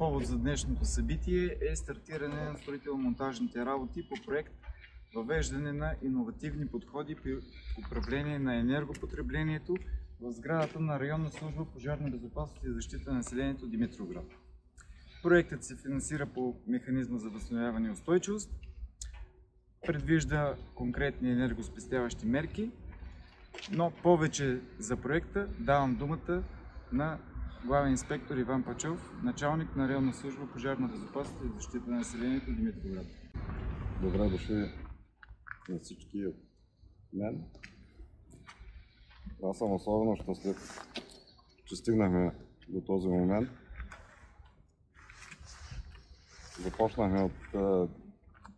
Повод за днешното събитие е стартиране на строително-монтажните работи по проект въвеждане на иновативни подходи при управление на енергопотреблението в сградата на Районна служба пожарна безопасност и защита на населението Димитровград. Проектът се финансира по механизма за възстановяване и устойчивост, предвижда конкретни енергоспестяващи мерки, но повече за проекта давам думата на главен инспектор Иван Пачов, началник на Районна служба пожарна безопасност и защита на населението Димитровград. Добре дошли на всички от мен. Аз съм особено щастлив, че стигнахме до този момент. Започнахме от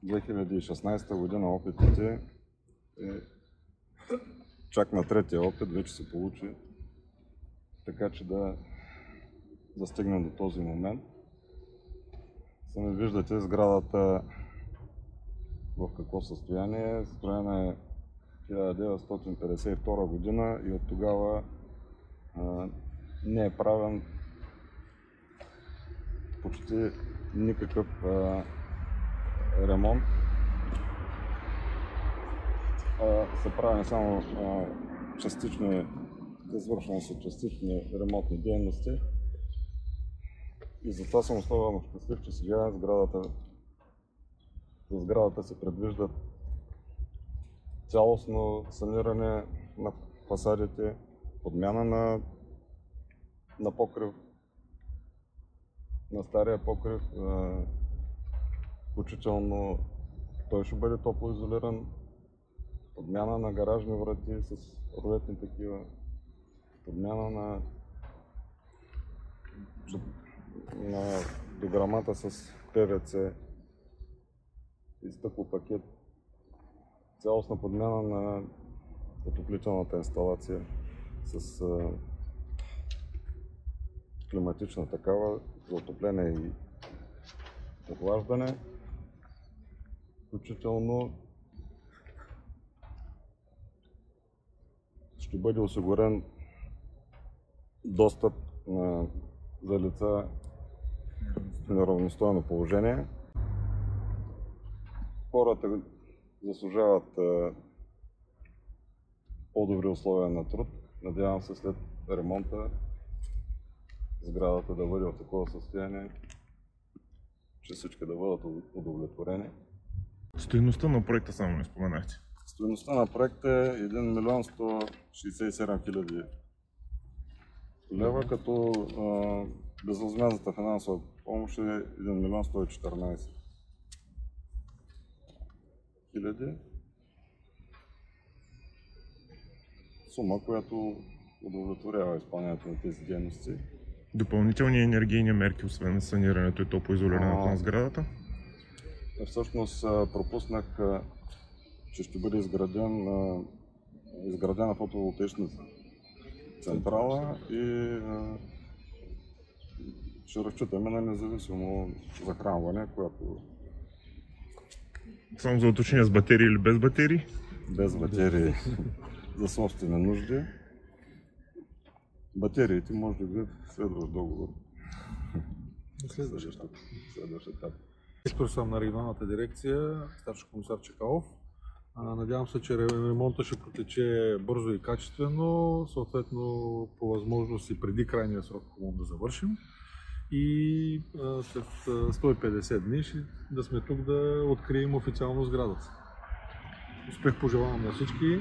2016 година опитите и чак на третия опит вече се получи, така че да стигнем до този момент. Сами виждате сградата в какво състояние. Строена е 1952 година и от тогава не е правен почти никакъв ремонт. Са правени само извършвани са частични ремонтни дейности. И затова съм особено щастлив, че сега за сградата се предвижда цялостно саниране на фасадите, подмяна на покрив, на стария покрив, включително той ще бъде топлоизолиран, подмяна на гаражни врати с ролетни такива, подмяна на дограмата с ПВЦ и стъклопакет, цялостна подмяна на отоплителната инсталация с климатична такава за отопление и охлаждане, включително ще бъде осигурен достъп за лица в неравностойно положение. Хората заслужават по-добри условия на труд. Надявам се след ремонта сградата да бъде в такова състояние, че всички да бъдат удовлетворени. Стойността на проекта само не споменахте. Стойността на проекта е 1 милион 167 хиляди лева, като безвъзмездната финансова помощ е 1 милион 114 хиляди. Сума, която удовлетворява изпълнението на тези дейности. Допълнителни енергийни мерки, освен санирането и топлоизолирането на сградата? Всъщност пропуснах, че ще бъде изградена фотоволтаична централа и ще разчитаме на независимо захранване, което... Само за уточнение, с батерии или без батерии? Без батерии за собствени нужди. Батериите може да бъдат следващ договор. Следващ етап. Инспектор съм на регионалната дирекция, старши комисар Чекалов. Надявам се, че ремонтът ще протече бързо и качествено, съответно по възможност и преди крайния срок да завършим. И след 150 дни да сме тук да открием официално сградата. Успех пожелавам на всички!